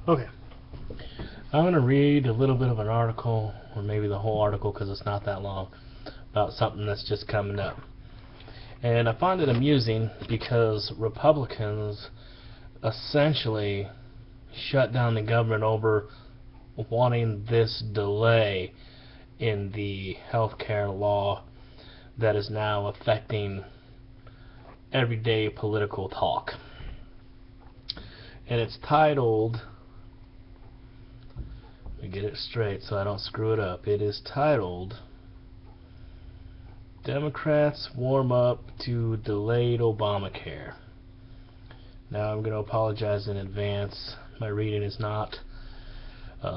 Okay, I'm going to read a little bit of an article, or maybe the whole article because it's not that long, about something that's just coming up. And I find it amusing because Republicans essentially shut down the government over wanting this delay in the healthcare law that is now affecting everyday political talk. And it's titled, let me get it straight so I don't screw it up. It is titled, Democrats Warm Up to Delayed Obamacare. Now I'm going to apologize in advance. My reading is not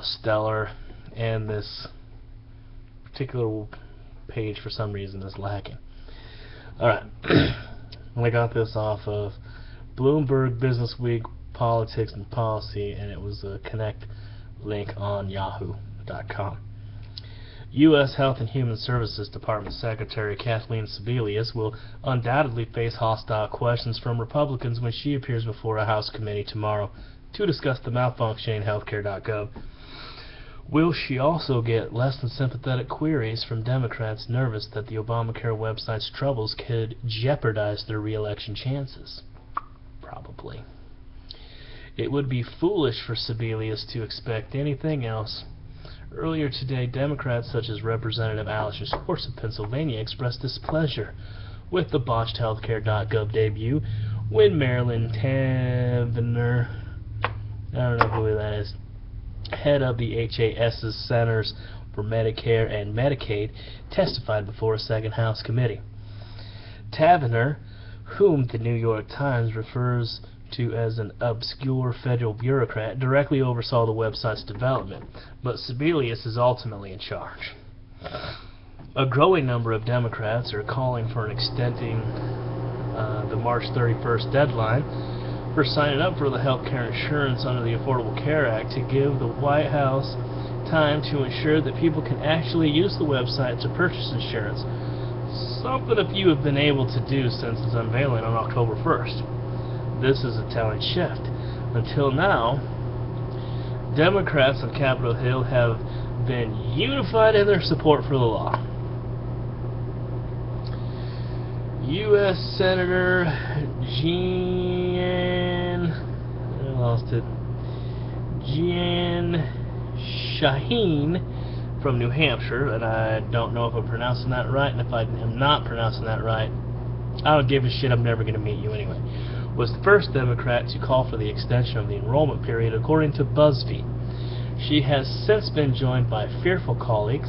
stellar, and this particular page for some reason is lacking. Alright, I got this off of Bloomberg Businessweek Politics and Policy, and it was a connect link on yahoo.com. U.S. Health and Human Services Department Secretary Kathleen Sebelius will undoubtedly face hostile questions from Republicans when she appears before a House committee tomorrow to discuss the malfunctioning healthcare.gov. Will she also get less than sympathetic queries from Democrats nervous that the Obamacare website's troubles could jeopardize their re-election chances? Probably. It would be foolish for Sebelius to expect anything else. Earlier today, Democrats such as Representative Alistair Schwartz of Pennsylvania expressed displeasure with the botched healthcare.gov debut when Marilyn Tavenner, I don't know who that is, head of the HAS's Centers for Medicare and Medicaid, testified before a second House committee. Tavenner, whom the New York Times refers to as an obscure federal bureaucrat, directly oversaw the website's development, but Sebelius is ultimately in charge. A growing number of Democrats are calling for an extending the March 31st deadline for signing up for the health care insurance under the Affordable Care Act to give the White House time to ensure that people can actually use the website to purchase insurance, something a few have been able to do since its unveiling on October 1st. This is a telling shift. Until now, Democrats on Capitol Hill have been unified in their support for the law. U.S. Senator Jeanne Shaheen from New Hampshire, and I don't know if I'm pronouncing that right, and if I am not pronouncing that right, I don't give a shit, I'm never going to meet you anyway, was the first Democrat to call for the extension of the enrollment period, according to BuzzFeed. She has since been joined by fearful colleagues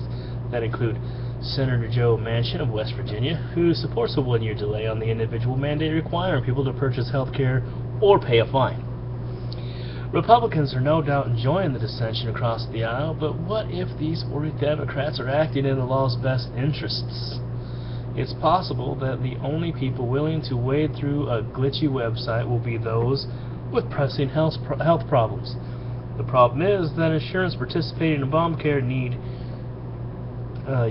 that include Senator Joe Manchin of West Virginia, who supports a one-year delay on the individual mandate requiring people to purchase health care or pay a fine. Republicans are no doubt enjoying the dissension across the aisle, but what if these worried Democrats are acting in the law's best interests? It's possible that the only people willing to wade through a glitchy website will be those with pressing health problems. The problem is that insurance participating in Obamacare need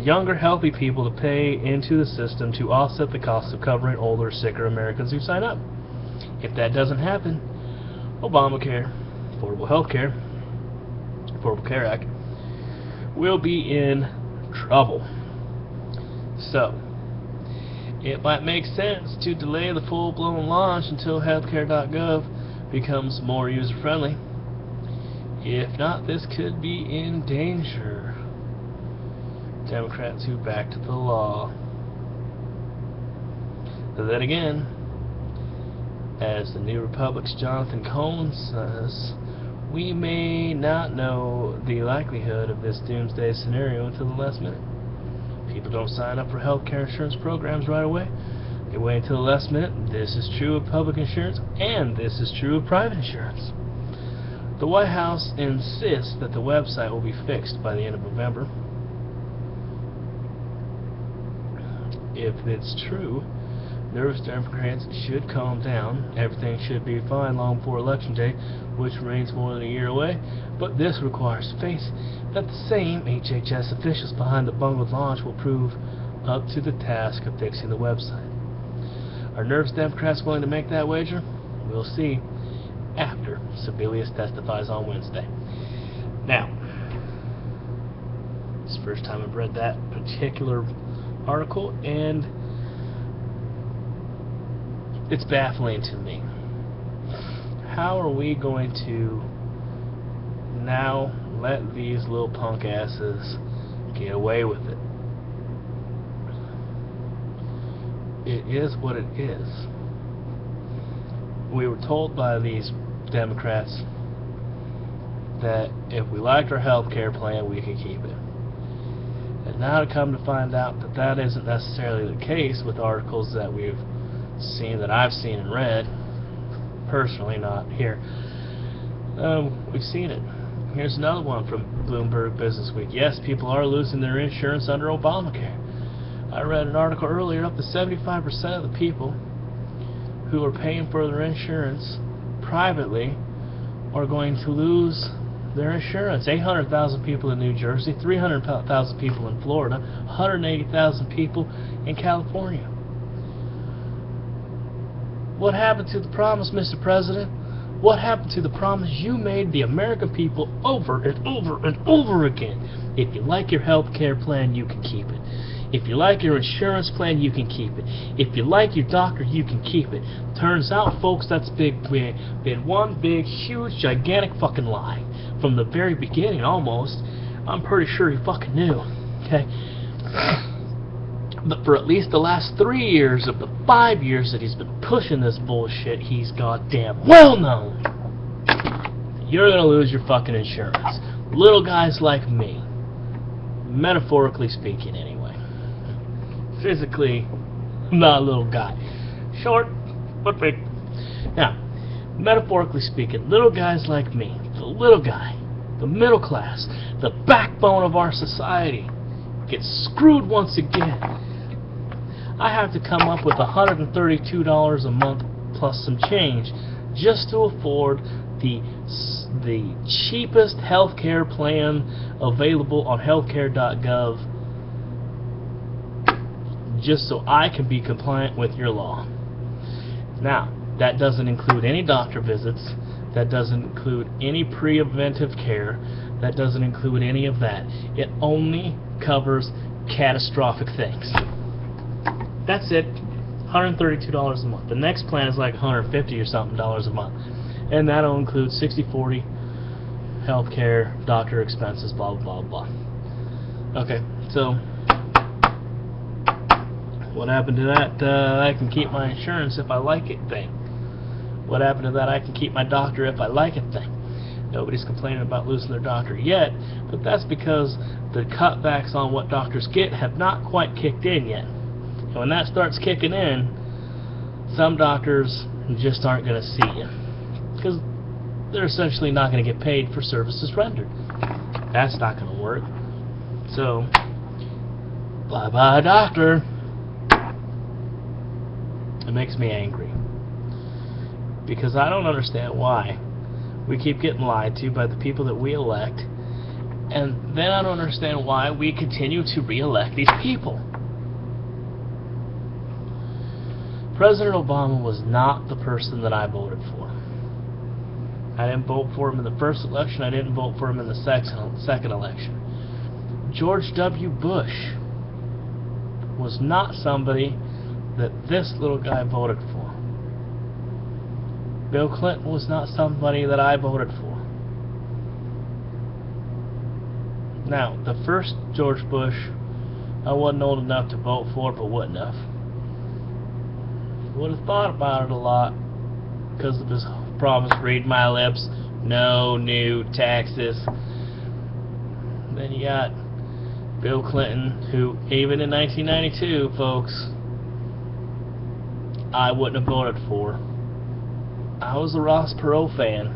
younger, healthy people to pay into the system to offset the cost of covering older, sicker Americans who sign up. If that doesn't happen, Obamacare, Affordable Care Act, will be in trouble. So, it might make sense to delay the full-blown launch until healthcare.gov becomes more user-friendly. If not, this could be in danger. Democrats who backed the law. But then again, as the New Republic's Jonathan Cohen says, we may not know the likelihood of this doomsday scenario until the last minute. People don't sign up for health care insurance programs right away. They wait until the last minute. This is true of public insurance, and this is true of private insurance. The White House insists that the website will be fixed by the end of November. If it's true, nervous Democrats should calm down. Everything should be fine long before Election Day, which remains more than a year away. But this requires faith that the same HHS officials behind the bungled launch will prove up to the task of fixing the website. Are nervous Democrats willing to make that wager? We'll see. after Sebelius testifies on Wednesday. Now, it's the first time I've read that particular article, and it's baffling to me. How are we going to now let these little punk asses get away with it? It is what it is. We were told by these Democrats that if we liked our health care plan, we could keep it. And now to come to find out that that isn't necessarily the case with articles that we've seen, that I've seen and read, personally, not here. We've seen it. Here's another one from Bloomberg Business Week. Yes, people are losing their insurance under Obamacare. I read an article earlier, up to 75% of the people who are paying for their insurance privately are going to lose their insurance. 800,000 people in New Jersey, 300,000 people in Florida, 180,000 people in California. What happened to the promise, Mr. President? What happened to the promise you made the American people over and over and over again? If you like your health care plan, you can keep it. If you like your insurance plan, you can keep it. If you like your doctor, you can keep it. Turns out, folks, that's been one big, huge, gigantic fucking lie. From the very beginning, almost. I'm pretty sure he fucking knew. Okay? But for at least the last 3 years of the 5 years that he's been pushing this bullshit, he's goddamn well known. You're gonna lose your fucking insurance. Little guys like me. Metaphorically speaking, anyway. Physically, I'm not a little guy. Short, but big. Now, metaphorically speaking, little guys like me, the little guy, the middle class, the backbone of our society, gets screwed once again. I have to come up with $132 a month plus some change just to afford the cheapest healthcare plan available on healthcare.gov, just so I can be compliant with your law. Now, that doesn't include any doctor visits, that doesn't include any preventive care, that doesn't include any of that. It only covers catastrophic things. That's it. $132 a month. The next plan is like $150 or something a month. And that'll include 60/40 healthcare, doctor expenses, blah blah blah. Okay, so what happened to that I can keep my insurance if I like it thing? What happened to that I can keep my doctor if I like it thing? Nobody's complaining about losing their doctor yet, but that's because the cutbacks on what doctors get have not quite kicked in yet. And when that starts kicking in, some doctors just aren't going to see you, because they're essentially not going to get paid for services rendered. That's not going to work. So, bye-bye, doctor. It makes me angry, because I don't understand why we keep getting lied to by the people that we elect, and then I don't understand why we continue to re-elect these people. President Obama was not the person that I voted for. I didn't vote for him in the first election. I didn't vote for him in the second election. George W. Bush was not somebody that this little guy voted for. Bill Clinton was not somebody that I voted for. Now, the first George Bush, I wasn't old enough to vote for, but wouldn't have. Would have thought about it a lot because of his promise, read my lips, no new taxes. Then you got Bill Clinton, who even in 1992, folks, I wouldn't have voted for. I was a Ross Perot fan.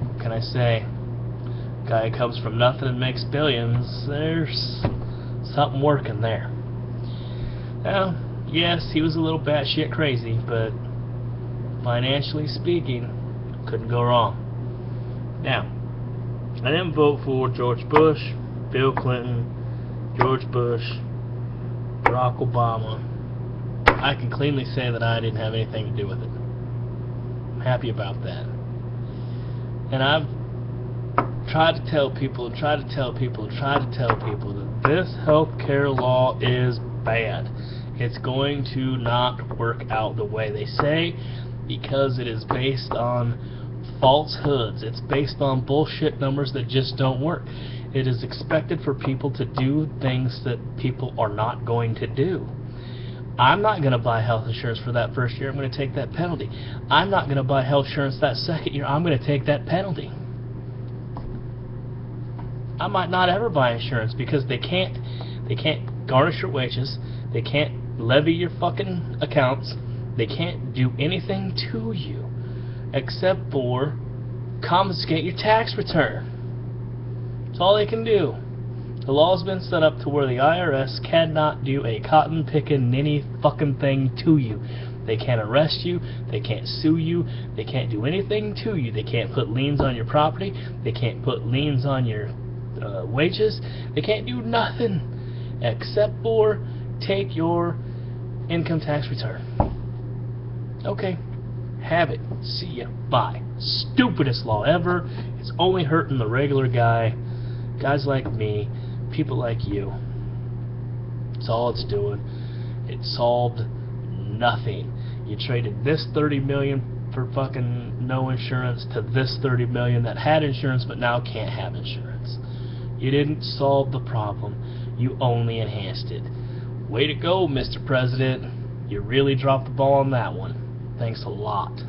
What can I say? Guy who comes from nothing and makes billions. There's something working there. Now, yes, he was a little batshit crazy, but financially speaking, couldn't go wrong. Now, I didn't vote for George Bush, Bill Clinton, George Bush, Barack Obama. I can cleanly say that I didn't have anything to do with it. happy about that. And I've tried to tell people that this healthcare law is bad. It's going to not work out the way they say, because it is based on falsehoods. It's based on bullshit numbers that just don't work. It is expected for people to do things that people are not going to do. I'm not going to buy health insurance for that first year. I'm going to take that penalty. I'm not going to buy health insurance that second year. I'm going to take that penalty. I might not ever buy insurance because they can't garnish your wages. They can't levy your fucking accounts. They can't do anything to you except for confiscate your tax return. That's all they can do. The law's been set up to where the IRS cannot do a cotton-picking ninny fucking thing to you. They can't arrest you. They can't sue you. They can't do anything to you. They can't put liens on your property. They can't put liens on your wages. They can't do nothing except for take your income tax return. Okay. Have it. See ya. Bye. Stupidest law ever. It's only hurting the regular guy. Guys like me. People like you. That's all it's doing. It solved nothing. You traded this $30 million for fucking no insurance to this $30 million that had insurance but now can't have insurance. You didn't solve the problem. You only enhanced it. Way to go, Mr. President. You really dropped the ball on that one. Thanks a lot.